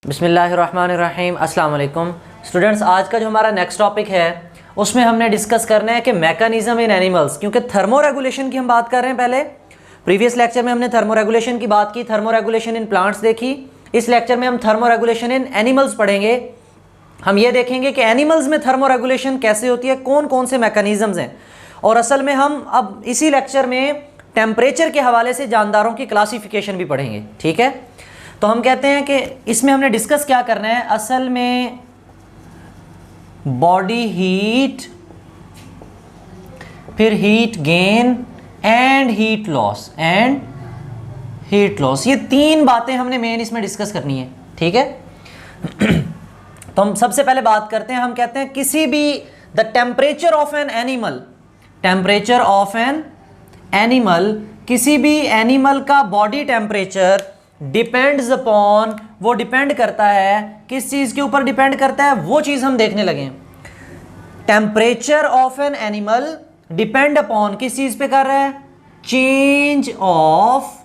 बिस्मिल्लाहिर्रहमानिर्रहीम। अस्सलाम वालेकुम स्टूडेंट्स, आज का जो हमारा नेक्स्ट टॉपिक है उसमें हमने डिस्कस करना है कि मैकेनिज्म इन एनिमल्स, क्योंकि थर्मो रेगुलेशन की हम बात कर रहे हैं। पहले प्रीवियस लेक्चर में हमने थर्मो रेगुलेशन की बात की, थर्मो रेगुलेशन इन प्लांट्स देखी। इस लेक्चर में हम थर्मो रेगुलेशन इन एनिमल्स पढ़ेंगे। हम ये देखेंगे कि एनिमल्स में थर्मो रेगुलेशन कैसे होती है, कौन कौन से मैकेनिज्म्स हैं। और असल में हम अब इसी लेक्चर में टेम्परेचर के हवाले से जानदारों की क्लासिफिकेशन भी पढ़ेंगे। ठीक है, तो हम कहते हैं कि इसमें हमने डिस्कस क्या करना है, असल में बॉडी हीट, फिर heat gain and heat loss ये तीन बातें हमने मेन इसमें डिस्कस करनी है। ठीक है, तो हम सबसे पहले बात करते हैं, हम कहते हैं किसी भी the temperature of an animal, temperature of an animal, किसी भी एनिमल का बॉडी टेम्परेचर डिपेंड्स अपॉन, वो डिपेंड करता है किस चीज़ के ऊपर डिपेंड करता है, वो चीज़ हम देखने लगे। Temperature of an animal depend upon किस चीज़ पे कर रहा है, change of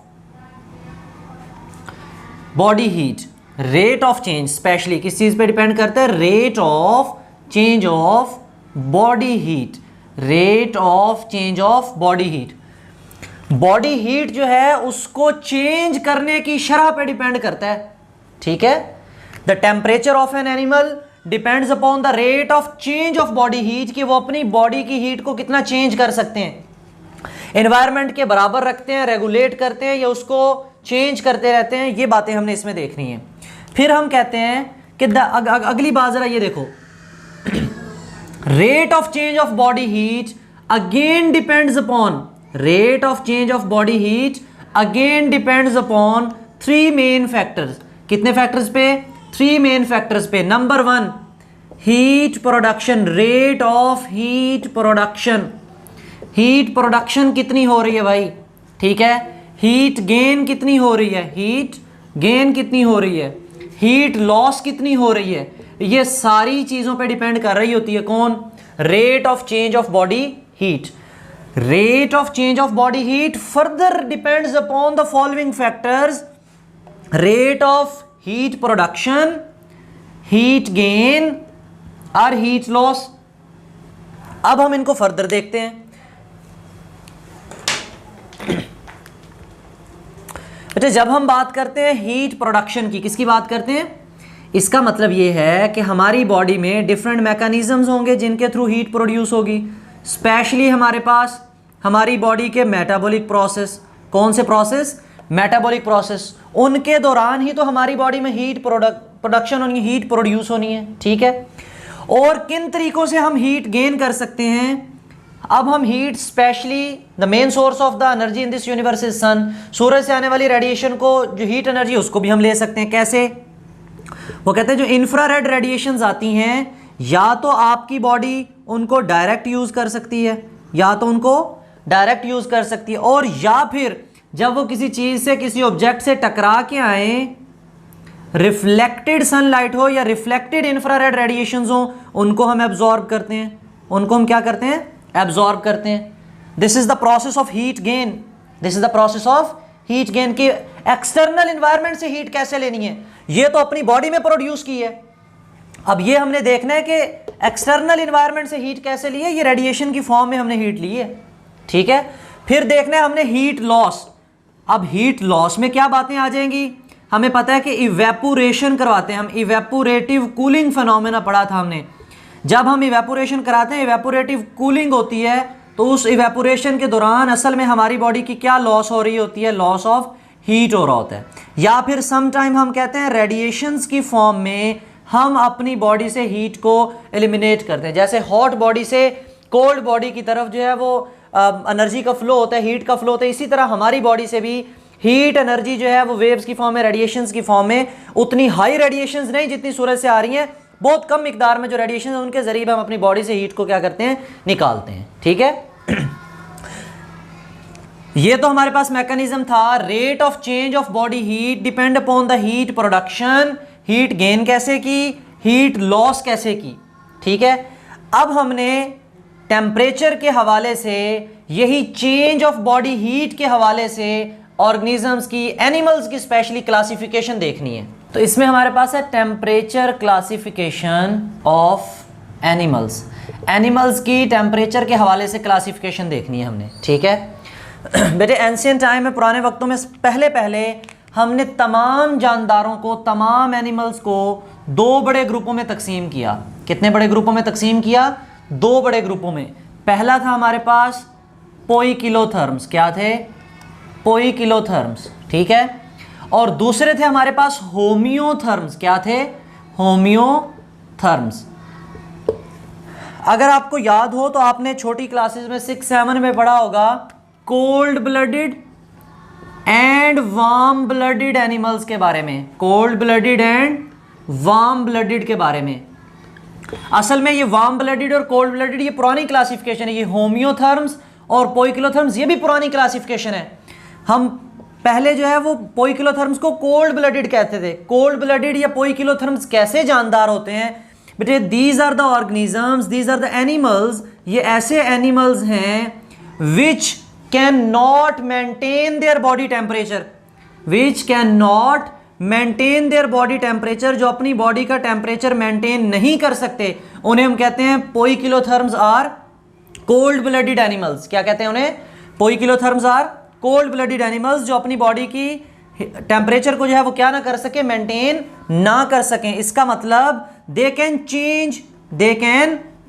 body heat, rate of change, specially किस चीज़ पे डिपेंड करता है, rate of change of body heat, rate of change of body heat. Body heat जो है उसको चेंज करने की शरह पे डिपेंड करता है। ठीक है, the temperature of an animal depends upon the rate of change of body heat, कि वो अपनी बॉडी की हीट को कितना चेंज कर सकते हैं, एनवायरनमेंट के बराबर रखते हैं, रेगुलेट करते हैं या उसको चेंज करते रहते हैं। ये बातें हमने इसमें देखनी है। फिर हम कहते हैं कि अगली बात जरा ये देखो, rate of change of body heat again depends upon, rate of change of body heat again depends upon three main factors। कितने फैक्टर्स पे, 3 मेन फैक्टर्स पे। Number 1 heat production, rate of heat production, heat production कितनी हो रही है भाई। ठीक है, हीट गेन कितनी हो रही है, हीट गेन कितनी हो रही है, हीट लॉस कितनी हो रही है, ये सारी चीजों पे डिपेंड कर रही होती है कौन, rate of change of body heat. Rate of change of body heat further depends upon the following factors: rate of heat production, heat gain और heat loss। अब हम इनको फर्दर देखते हैं। अच्छा, जब हम बात करते हैं हीट प्रोडक्शन की, किसकी बात करते हैं, इसका मतलब यह है कि हमारी बॉडी में डिफरेंट मैकेनिज्म्स होंगे जिनके थ्रू हीट प्रोड्यूस होगी। स्पेशली हमारे पास हमारी बॉडी के मेटाबॉलिक प्रोसेस, कौन से प्रोसेस, मेटाबॉलिक प्रोसेस, उनके दौरान ही तो हमारी बॉडी में हीट प्रोडक्शन होनी, हीट प्रोड्यूस होनी है। ठीक है, और किन तरीकों से हम हीट गेन कर सकते हैं। अब हम heat, especially the main source of the energy in this universe is sun, सूरज से आने वाली रेडिएशन को, जो हीट एनर्जी उसको भी हम ले सकते हैं। कैसे, वो कहते हैं जो इंफ्रारेड रेडिएशंस आती हैं, या तो आपकी बॉडी उनको डायरेक्ट यूज कर सकती है, या तो उनको डायरेक्ट यूज कर सकती है, और या फिर जब वो किसी चीज से, किसी ऑब्जेक्ट से टकरा के आए, रिफ्लेक्टेड सनलाइट हो या रिफ्लेक्टेड इंफ्रारेड रेडिएशंस हो, उनको हम एब्जॉर्ब करते हैं, उनको हम क्या करते हैं, एब्जॉर्ब करते हैं। This is the process of heat gain, this is the process of heat gain. की एक्सटर्नल एनवायरमेंट से हीट कैसे लेनी है, ये तो अपनी बॉडी में प्रोड्यूस की है। अब ये हमने देखना है कि एक्सटर्नल एनवायरनमेंट से हीट कैसे ली है, ये रेडिएशन की फॉर्म में हमने हीट ली है। ठीक है, फिर देखना है हमने हीट लॉस। अब हीट लॉस में क्या बातें आ जाएंगी, हमें पता है कि इवेपोरेशन करवाते हैं हम, इवेपोरेटिव कूलिंग फिनोमेना पढ़ा था हमने। जब हम इवेपोरेशन कराते हैं, इवेपोरेटिव कूलिंग होती है, तो उस इवेपोरेशन के दौरान असल में हमारी बॉडी की क्या लॉस हो रही होती है, लॉस ऑफ हीट हो रहा होता है। या फिर समटाइम हम कहते हैं रेडिएशंस की फॉर्म में हम अपनी बॉडी से हीट को एलिमिनेट करते हैं। जैसे हॉट बॉडी से कोल्ड बॉडी की तरफ जो है वो एनर्जी का फ्लो होता है, हीट का फ्लो होता है, इसी तरह हमारी बॉडी से भी हीट एनर्जी जो है वो वेव्स की फॉर्म में, रेडिएशंस की फॉर्म में, उतनी हाई रेडिएशंस नहीं जितनी सूरज से आ रही हैं, बहुत कम मिकदार में जो रेडिएशन है उनके जरिए हम अपनी बॉडी से हीट को क्या करते हैं, निकालते हैं। ठीक है, ये तो हमारे पास मैकेनिज्म था। Rate of change of body heat depend upon the heat production, heat gain कैसे की, हीट लॉस कैसे की। ठीक है, अब हमने टेम्परेचर के हवाले से, यही चेंज ऑफ बॉडी हीट के हवाले से ऑर्गेनिजम्स की, एनिमल्स की स्पेशली क्लासिफिकेशन देखनी है। तो इसमें हमारे पास है temperature classification of animals. Animals की टेम्परेचर के हवाले से क्लासिफिकेशन देखनी है हमने, ठीक है। बेटे एंशिएंट टाइम में, पुराने वक्तों में पहले हमने तमाम जानदारों को, तमाम एनिमल्स को दो बड़े ग्रुपों में तकसीम किया। कितने बड़े ग्रुपों में तकसीम किया? दो बड़े ग्रुपों में। पहला था हमारे पास पोइकिलोथर्म्स। क्या थे? पोइकिलोथर्म्स, ठीक है। और दूसरे थे हमारे पास होमियोथर्म्स। क्या थे? होमियोथर्म्स। अगर आपको याद हो तो आपने छोटी क्लासेस में 6-7 में पढ़ा होगा cold blooded and warm blooded animals के बारे में। Cold blooded and warm blooded के बारे में। असल में ये वार्म ब्लडेड और कोल्ड ब्लडेड ये पुरानी क्लासिफिकेशन है। ये होमियोथर्म्स और पोइकिलोथर्म्स ये भी पुरानी क्लासिफिकेशन है। हम पहले जो है वो पोइकिलोथर्म्स को कोल्ड ब्लडेड कहते थे। कोल्ड ब्लडेड या पोइकिलोथर्म्स कैसे जानदार होते हैं बेटे? These are the organisms, these are the animals, ये ऐसे एनिमल्स हैं which can not maintain their body temperature, which can not maintain their body temperature, जो अपनी बॉडी का टेम्परेचर मेंटेन नहीं कर सकते, उन्हें हम कहते हैं poikilotherms are cold blooded animals. क्या कहते हैं उन्हें? Poikilotherms are cold blooded animals, जो अपनी बॉडी की टेम्परेचर को जो है वो क्या ना कर सके, मेंटेन ना कर सकें। इसका मतलब they can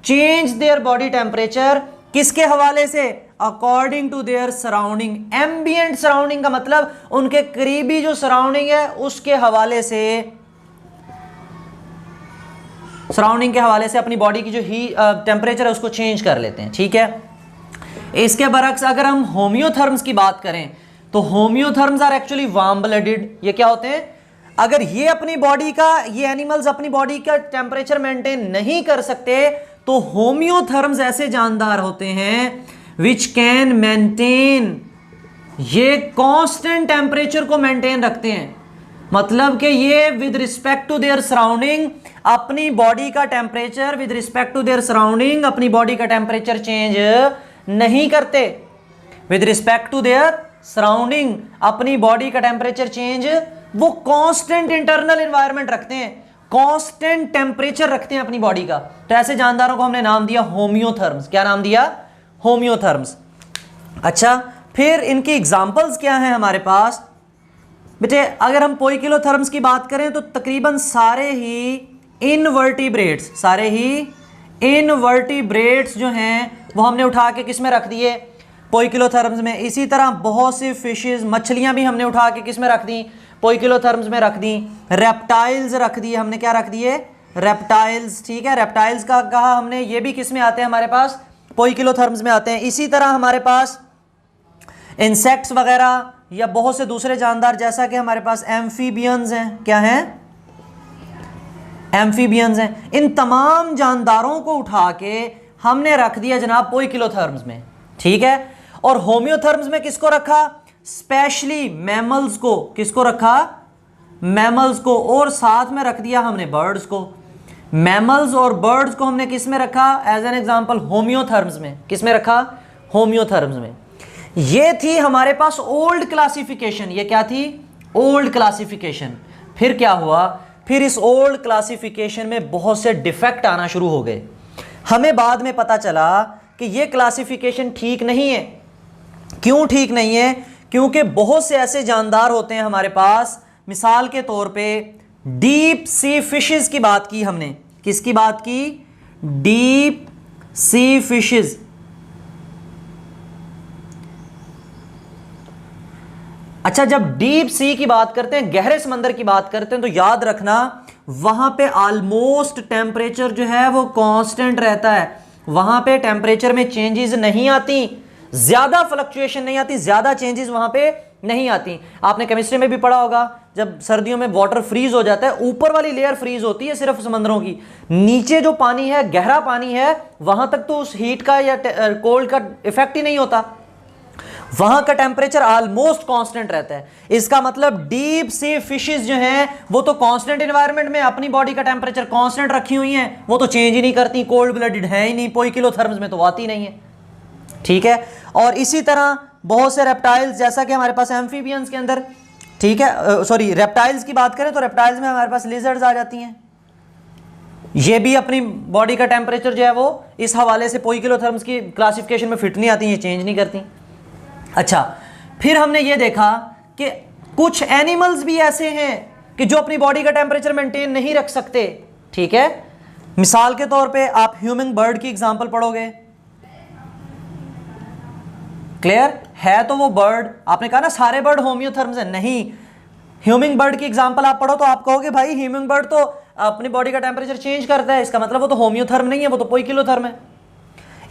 change their body temperature किसके हवाले से? According to their surrounding. Ambient surrounding का मतलब उनके करीबी जो सराउंडिंग है उसके हवाले से, सराउंडिंग के हवाले से अपनी बॉडी की जो टेम्परेचर है उसको चेंज कर लेते हैं, ठीक है। इसके बरक्स अगर हम होमियोथर्म्स की बात करें तो homeotherms are actually warm blooded. ये क्या होते हैं? अगर ये अपनी बॉडी का, ये एनिमल्स अपनी बॉडी का टेम्परेचर मेंटेन नहीं कर सकते तो होमियोथर्म्स ऐसे जानदार होते हैं विच कैन मेंटेन, ये कांस्टेंट टेम्परेचर को मेंटेन रखते हैं। मतलब कि ये with respect to their surrounding अपनी बॉडी का temperature, with respect to their surrounding अपनी बॉडी का टेम्परेचर चेंज नहीं करते। With respect to their surrounding अपनी बॉडी का टेम्परेचर चेंज, वो कांस्टेंट इंटरनल एनवायरनमेंट रखते हैं, कांस्टेंट टेम्परेचर रखते हैं अपनी बॉडी का। तो ऐसे जानदारों को हमने नाम दिया होमियोथर्म्स। क्या नाम दिया? होमियोथर्म्स। अच्छा, फिर इनकी एग्जांपल्स क्या हैं हमारे पास बेटे? अगर हम पोइकिलोथर्म्स की बात करें तो तकरीबन सारे ही इनवर्टिब्रेट्स जो हैं वो हमने उठा के किस में रख दिए? पोइकिलोथर्म्स में। इसी तरह बहुत सी फिशेस, मछलियां भी हमने उठा के किस में रख दी? पोइकिलोथर्म्स में रख दी। रेप्टाइल्स रख दिए हमने। क्या रख दिए? रेप्टाइल्स, ठीक है। रेप्टाइल्स का कहा हमने, ये भी किस में आते हैं हमारे पास? पोइकिलोथर्म्स में आते हैं। इसी तरह हमारे पास इंसेक्ट्स वगैरह या बहुत से दूसरे जानदार, जैसा कि हमारे पास एम्फीबियंस हैं। क्या हैं? एम्फीबियंस हैं। इन तमाम जानदारों को उठा के हमने रख दिया जनाब पोइकिलोथर्म्स में, ठीक है। और होमियोथर्म्स में किसको रखा? स्पेशली मैमल्स को। किसको रखा? मैमल्स को। और साथ में रख दिया हमने बर्ड्स को। मैमल्स और बर्ड्स को हमने किस में रखा? एज एन एग्जांपल होमियोथर्म्स में। किस में रखा? होमियोथर्म्स में। ये थी हमारे पास ओल्ड क्लासिफिकेशन। ये क्या थी? Old classification. फिर क्या हुआ? फिर इस ओल्ड क्लासिफिकेशन में बहुत से डिफेक्ट आना शुरू हो गए। हमें बाद में पता चला कि ये क्लासिफिकेशन ठीक नहीं है। क्यों ठीक नहीं है? क्योंकि बहुत से ऐसे जानदार होते हैं हमारे पास, मिसाल के तौर पे डीप सी फिशेस की बात की हमने। किसकी बात की? Deep sea fishes. अच्छा, जब डीप सी की बात करते हैं, गहरे समंदर की बात करते हैं, तो याद रखना वहां पे ऑलमोस्ट टेम्परेचर जो है वो कांस्टेंट रहता है। वहां पे टेम्परेचर में चेंजेस नहीं आती, ज्यादा फ्लक्चुएशन नहीं आती, ज्यादा चेंजेस वहां पे नहीं आती। आपने केमिस्ट्री में भी पढ़ा होगा, जब सर्दियों में वाटर फ्रीज हो जाता है, ऊपर वाली लेयर फ्रीज होती है सिर्फ समंदरों की, नीचे जो पानी है, गहरा पानी है, वहां तक तो उस हीट का या कोल्ड का इफेक्ट ही नहीं होता। वहां का टेम्परेचर ऑलमोस्ट कांस्टेंट रहता है। इसका मतलब डीप सी फिशेस जो हैं वो तो कांस्टेंट एनवायरनमेंट में अपनी बॉडी का टेम्परेचर कांस्टेंट रखी हुई हैं, वो तो चेंज ही नहीं करती, कोल्ड ब्लडेड है ही नहीं, पोइकिलोथर्म्स में तो आती नहीं है, ठीक है। और इसी तरह बहुत से रेप्टाइल्स, जैसा कि हमारे पास एम्फीबियंस के अंदर, ठीक है, सॉरी रेप्टाइल्स की बात करें तो रेप्टाइल्स में हमारे पास लिजर्ड्स आ जाती हैं। ये भी अपनी बॉडी का टेम्परेचर जो है वो इस हवाले से पोइकिलोथर्म्स की क्लासिफिकेशन में फिट नहीं आती, ये चेंज नहीं करती। अच्छा, फिर हमने ये देखा कि कुछ एनिमल्स भी ऐसे हैं कि जो अपनी बॉडी का टेम्परेचर मेंटेन नहीं रख सकते, ठीक है। मिसाल के तौर पे आप ह्यूमिंग बर्ड की एग्जांपल पढ़ोगे, क्लियर है, तो वो बर्ड, आपने कहा ना सारे बर्ड होम्योथर्म्स हैं, नहीं, ह्यूमिंग बर्ड की एग्जांपल आप पढ़ो तो आप कहोगे भाई ह्यूमिंग बर्ड तो अपनी बॉडी का टेम्परेचर चेंज करता है, इसका मतलब वो तो होम्योथर्म नहीं है, वो तो पोइकिलोथर्म है।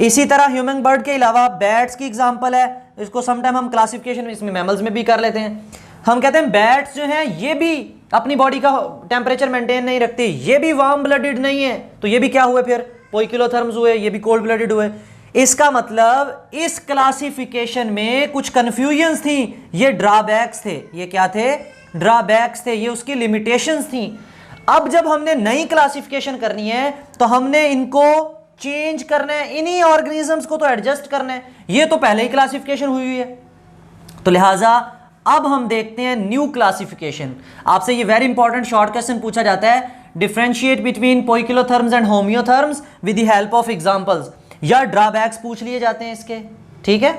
इसी तरह ह्यूमिंग बर्ड के अलावा बैट्स की एग्जांपल है, इसको समटाइम हम क्लासिफिकेशन में इसमें मैमल्स में भी कर लेते हैं। हम कहते हैं बैट्स जो हैं ये भी अपनी बॉडी का टेम्परेचर मेंटेन नहीं रखते, ये भी वार्म ब्लडेड नहीं है, तो ये भी क्या हुए, फिर पोइकिलोथर्म्स हुए, ये भी कोल्ड ब्लडेड हुए। इसका मतलब इस क्लासिफिकेशन में कुछ कंफ्यूजन्स थी, ये ड्रॉबैक्स थे, ये क्या थे, ड्रॉबैक्स थे, ये उसकी लिमिटेशंस थी। अब जब हमने नई क्लासिफिकेशन करनी है तो हमने इनको चेंज करना है, इन्हीं ऑर्गेनिजम्स को तो एडजस्ट करना है, ये तो पहले ही क्लासिफिकेशन हुई है। तो लिहाजा अब हम देखते हैं न्यू क्लासिफिकेशन। आपसे ये वेरी इंपॉर्टेंट शॉर्ट क्वेश्चन पूछा जाता है, differentiate between poikilotherms and homeotherms with the help of examples, या ड्रॉबैक्स पूछ लिए जाते हैं इसके, ठीक है।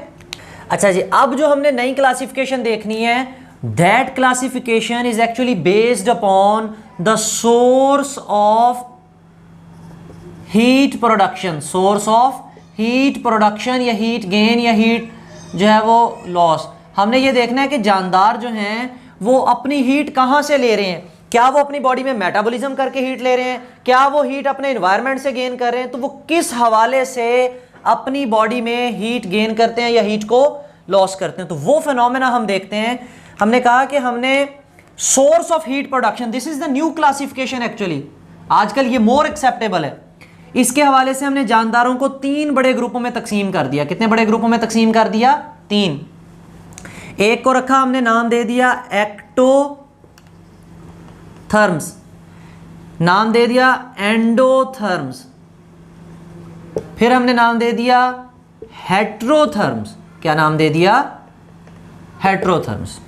अच्छा जी, अब जो हमने नई क्लासिफिकेशन देखनी है, that classification is actually based upon the source of heat production, source of heat production या हीट गेन या हीट जो है वो लॉस। हमने ये देखना है कि जानदार जो हैं वो अपनी हीट कहाँ से ले रहे हैं, क्या वो अपनी बॉडी में मेटाबॉलिज्म करके हीट ले रहे हैं, क्या वो हीट अपने एनवायरनमेंट से गेन कर रहे हैं, तो वो किस हवाले से अपनी बॉडी में हीट गेन करते हैं या हीट को लॉस करते हैं, तो वो फिनोमेना हम देखते हैं। हमने कहा कि हमने source of heat production, this is the new classification actually, आजकल ये मोर एक्सेप्टेबल है। इसके हवाले से हमने जानदारों को 3 बड़े ग्रुपों में तकसीम कर दिया। कितने बड़े ग्रुपों में तकसीम कर दिया? 3। एक को रखा हमने नाम दे दिया एक्टोथर्म्स, नाम दे दिया एंडोथर्म्स, फिर हमने नाम दे दिया हेट्रोथर्म्स। क्या नाम दे दिया? हेट्रोथर्म्स।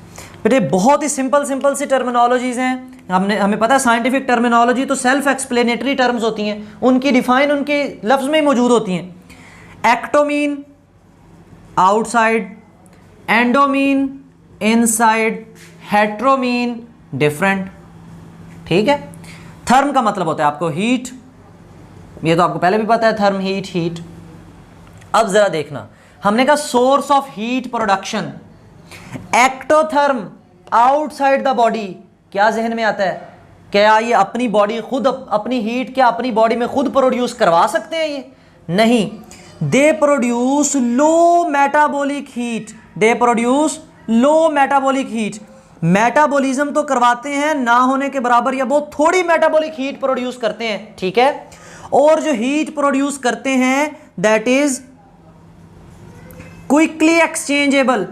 बेटे बहुत ही सिंपल सी टर्मिनोलॉजीज हैं, हमें पता है साइंटिफिक टर्मिनोलॉजी तो सेल्फ एक्सप्लेनेटरी टर्म्स होती हैं, उनकी डिफाइन उनके लफ्ज में मौजूद होती हैं। एक्टोमीन आउटसाइड, एंडोमीन इनसाइड, हेट्रोमीन डिफरेंट, ठीक है। थर्म का मतलब होता है आपको हीट, ये तो आपको पहले भी पता है, थर्म हीट। अब जरा देखना, हमने कहा source of heat production, ectotherm outside the body, क्या जहन में आता है? क्या ये अपनी बॉडी खुद अपनी हीट क्या अपनी बॉडी में खुद प्रोड्यूस करवा सकते हैं? ये नहीं, they produce low metabolic heat, they produce low metabolic heat. Metabolism तो करवाते हैं ना होने के बराबर, या बहुत थोड़ी मेटाबॉलिक हीट प्रोड्यूस करते हैं, ठीक है। और जो हीट प्रोड्यूस करते हैं दैट इज क्विकली एक्सचेंजेबल,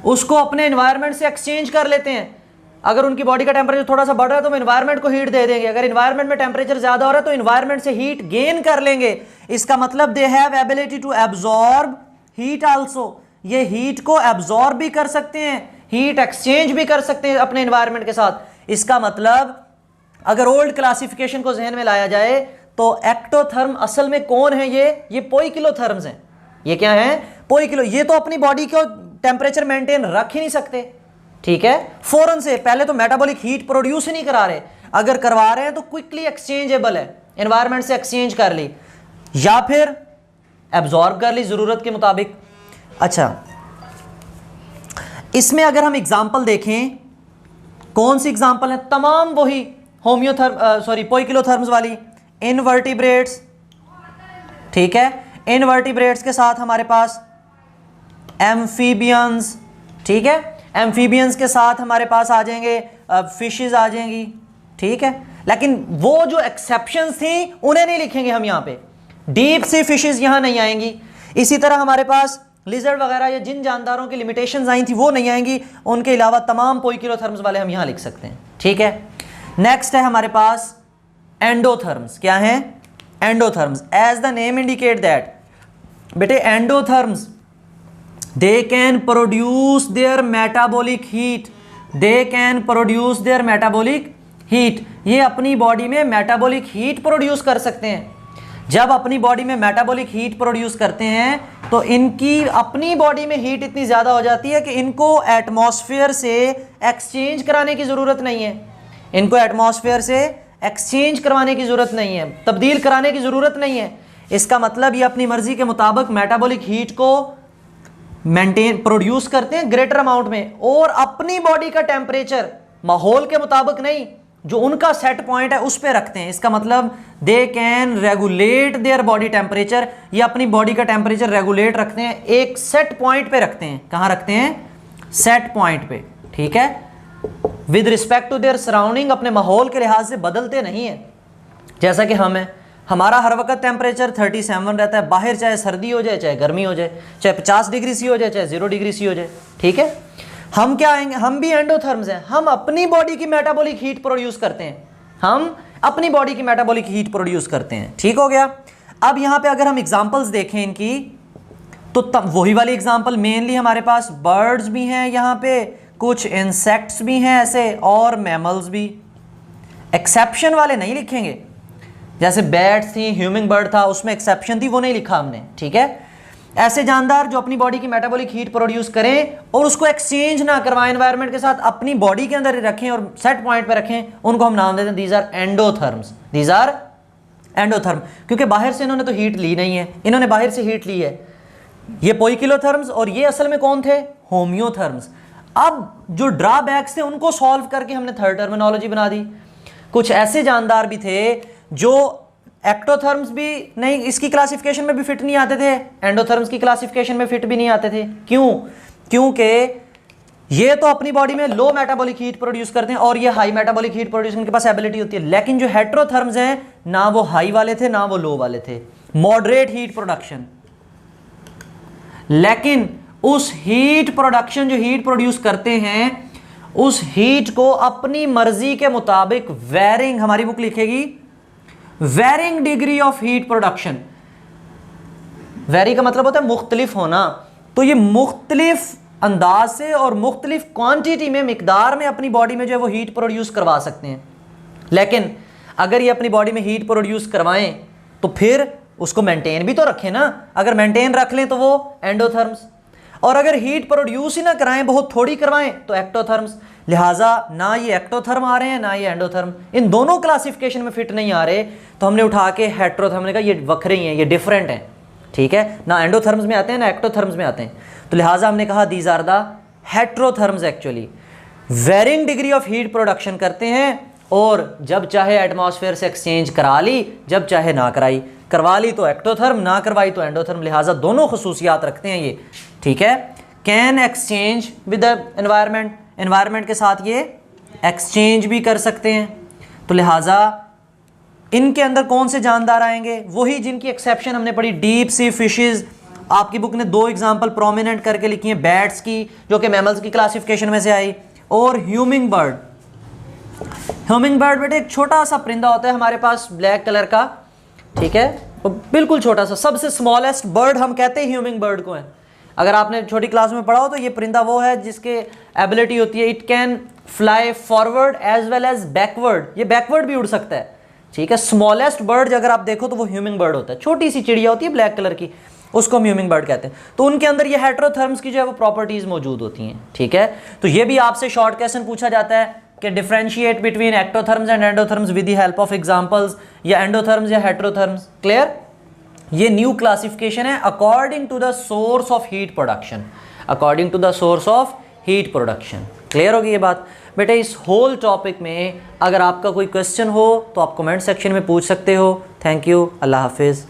उसको अपने एनवायरनमेंट से एक्सचेंज कर लेते हैं। अगर उनकी बॉडी का टेम्परेचर थोड़ा सा बढ़ रहा है तो वो एनवायरनमेंट को हीट दे देंगे, अगर एनवायरनमेंट में टेम्परेचर ज्यादा हो रहा है तो एनवायरनमेंट से हीट गेन कर लेंगे। इसका मतलब they have ability to absorb heat also, ये हीट को एब्जॉर्ब भी कर सकते हैं, हीट एक्सचेंज भी कर सकते हैं अपने एनवायरनमेंट के साथ। इसका मतलब अगर ओल्ड क्लासिफिकेशन को जहन में लाया जाए तो एक्टोथर्म असल में कौन है? ये पोइकिलोथर्म्स हैं। ये क्या है? पोइकिलो। ये तो अपनी बॉडी को टेम्परेचर मेंटेन रख ही नहीं सकते, ठीक है, फौरन से। पहले तो मेटाबॉलिक हीट प्रोड्यूस ही नहीं करा रहे, अगर करवा रहे हैं तो क्विकली एक्सचेंजेबल है, एनवायरनमेंट से एक्सचेंज कर ली या फिर एब्जॉर्ब कर ली जरूरत के मुताबिक। अच्छा, इसमें अगर हम एग्जाम्पल देखें, कौन सी एग्जाम्पल है? तमाम वही पोइकिलोथर्म्स वाली। इनवर्टिब्रेट्स, ठीक है, इनवर्टिब्रेट्स के साथ हमारे पास एम्फीबियंस, ठीक है, एम्फीबियंस के साथ हमारे पास आ जाएंगे फिशेस आ जाएंगी, ठीक है। लेकिन वो जो एक्सेप्शंस थी उन्हें नहीं लिखेंगे हम यहाँ पे, डीप सी फिशेस यहाँ नहीं आएंगी। इसी तरह हमारे पास लिजर्ड वगैरह या जिन जानदारों की लिमिटेशंस आई थी वो नहीं आएंगी, उनके अलावा तमाम पोइकिलोथर्म्स वाले हम यहाँ लिख सकते हैं, ठीक है। नेक्स्ट है हमारे पास एंडोथर्म्स। क्या है? Endotherms. As the name indicate that, बेटे endotherms they can produce their metabolic heat, they can produce their metabolic heat, ये अपनी बॉडी में मेटाबॉलिक हीट प्रोड्यूस कर सकते हैं। जब अपनी बॉडी में मेटाबॉलिक हीट प्रोड्यूस करते हैं तो इनकी अपनी बॉडी में हीट इतनी ज़्यादा हो जाती है कि इनको एटमॉस्फेयर से एक्सचेंज कराने की ज़रूरत नहीं है, इनको एटमॉस्फेयर से एक्सचेंज करवाने की ज़रूरत नहीं है, तब्दील कराने की ज़रूरत नहीं है। इसका मतलब ये अपनी मर्ज़ी के मुताबिक मेटाबॉलिक हीट को मेंटेन प्रोड्यूस करते हैं ग्रेटर अमाउंट में, और अपनी बॉडी का टेम्परेचर माहौल के मुताबिक नहीं, जो उनका सेट पॉइंट है उस पे रखते हैं। इसका मतलब they can regulate there body temperature, ये अपनी बॉडी का टेम्परेचर रेगुलेट रखते हैं, एक सेट पॉइंट पे रखते हैं। कहाँ रखते हैं? सेट पॉइंट पे, ठीक है, with respect to their surrounding, अपने माहौल के लिहाज से बदलते नहीं है। जैसा कि हम हैं, हमारा हर वक्त टेम्परेचर 37 रहता है, बाहर चाहे सर्दी हो जाए चाहे गर्मी हो जाए, चाहे 50 डिग्री सी हो जाए चाहे 0 डिग्री सी हो जाए, ठीक है। हम क्या आएंगे? हम भी एंडोथर्म्स हैं, हम अपनी बॉडी की मेटाबॉलिक हीट प्रोड्यूस करते हैं, हम अपनी बॉडी की मेटाबॉलिक हीट प्रोड्यूस करते हैं, ठीक हो गया। अब यहाँ पे अगर हम एग्जांपल्स देखें इनकी, तो वही वाली एग्जांपल मेनली हमारे पास बर्ड्स भी हैं, यहाँ पे कुछ इंसेक्ट्स भी हैं ऐसे, और मैमल्स भी। एक्सेप्शन वाले नहीं लिखेंगे, जैसे बैट्स थी, ह्यूमिंग बर्ड था, उसमें एक्सेप्शन थी, वो नहीं लिखा हमने, ठीक है। ऐसे जानदार जो अपनी बॉडी की मेटाबॉलिक हीट प्रोड्यूस करें और उसको एक्सचेंज ना करवाएं एनवायरनमेंट के साथ, अपनी बॉडी के अंदर ही रखें और सेट पॉइंट पे रखें, उनको हम नाम देते हैं these are endotherms, these are endotherm. क्योंकि बाहर से इन्होंने तो हीट ली नहीं है, इन्होंने बाहर से हीट ली है। ये पोइकिलोथर्म्स और ये असल में कौन थे? होम्योथर्म्स। अब जो ड्रॉबैक्स थे उनको सॉल्व करके हमने थर्ड टर्मिनोलॉजी बना दी। कुछ ऐसे जानदार भी थे जो एक्टोथर्म्स भी नहीं, इसकी क्लासिफिकेशन में भी फिट नहीं आते थे, एंडोथर्म्स की क्लासिफिकेशन में फिट भी नहीं आते थे। क्यों? क्योंकि ये तो अपनी बॉडी में लो मेटाबॉलिक हीट प्रोड्यूस करते हैं और ये हाई मेटाबॉलिक हीट प्रोड्यूस करने के पास एबिलिटी होती है। लेकिन जो हेटेरोथर्म्स हैं, ना वो हाई वाले थे ना वो लो वाले थे, मॉडरेट हीट प्रोडक्शन। लेकिन उस हीट प्रोडक्शन, जो हीट प्रोड्यूस करते हैं, उस हीट को अपनी मर्जी के मुताबिक वेरिंग, हमारी बुक लिखेगी varying degree of heat production. Vary का मतलब होता है मुख्तलिफ होना, तो ये मुख्तलिफ अंदाज से और मुख्तलिफ क्वांटिटी में, मिकदार में अपनी बॉडी में जो है वो हीट प्रोड्यूस करवा सकते हैं। लेकिन अगर ये अपनी बॉडी में हीट प्रोड्यूस करवाएं तो फिर उसको मेंटेन भी तो रखें ना। अगर मेंटेन रख लें तो वो एंडोथर्म्स, और अगर हीट प्रोड्यूस ही ना कराएं, बहुत थोड़ी करवाएं, तो एक्टोथर्म्स। लिहाजा ना ये एक्टोथर्म आ रहे हैं ना ये एंडोथर्म, इन दोनों क्लासिफिकेशन में फिट नहीं आ रहे, तो हमने उठा के हेटेरोथर्म ने कहा ये वक्रे ही हैं, ये डिफरेंट हैं, ठीक है, ना एंडोथर्म्स में आते हैं ना एक्टोथर्म्स में आते हैं। तो लिहाजा हमने कहा these are the heterotherms, actually varying degree of heat production करते हैं, और जब चाहे एटमॉस्फेयर से एक्सचेंज करा ली, जब चाहे ना कराई, करवा ली तो एक्टोथर्म, ना करवाई तो एंडोथर्म। लिहाजा दोनों खसूसियात रखते हैं ये, ठीक है। Can exchange with the environment, environment के साथ ये एक्सचेंज भी कर सकते हैं। तो लिहाजा इनके अंदर कौन से जानदार आएंगे? वही जिनकी एक्सेप्शन हमने पढ़ी, डीप सी फिशेज। आपकी बुक ने 2 एग्जांपल प्रोमिनेंट करके लिखी हैं, बैट्स की जो कि मैमल्स की क्लासिफिकेशन में से आई, और ह्यूमिंग बर्ड। ह्यूमिंग बर्ड बेटे एक छोटा सा परिंदा होता है हमारे पास, ब्लैक कलर का, ठीक है, तो बिल्कुल छोटा सा, सबसे स्मॉलेस्ट बर्ड हम कहते हैं ह्यूमिंग बर्ड को है। अगर आपने छोटी क्लास में पढ़ा हो तो ये परिंदा वो है जिसके एबिलिटी होती है it can fly forward as well as backward, ये बैकवर्ड भी उड़ सकता है, ठीक है। स्मॉलेस्ट बर्ड अगर आप देखो तो वो ह्यूमिंग बर्ड होता है, छोटी सी चिड़िया होती है ब्लैक कलर की, उसको हम ह्यूमिंग बर्ड कहते हैं। तो उनके अंदर ये हेटेरोथर्म्स की जो है वो प्रॉपर्टीज मौजूद होती हैं, ठीक है। तो ये भी आपसे शॉर्ट क्वेश्चन पूछा जाता है कि differentiate between ectotherms and endotherms with the help of examples, या एंडोथर्म्स या हेटेरोथर्म्स। क्लियर? ये न्यू क्लासिफिकेशन है according to the source of heat production, according to the source of heat production. Clear होगी ये बात बेटे? इस होल टॉपिक में अगर आपका कोई क्वेश्चन हो तो आप कमेंट सेक्शन में पूछ सकते हो। थैंक यू, अल्लाह हाफिज़।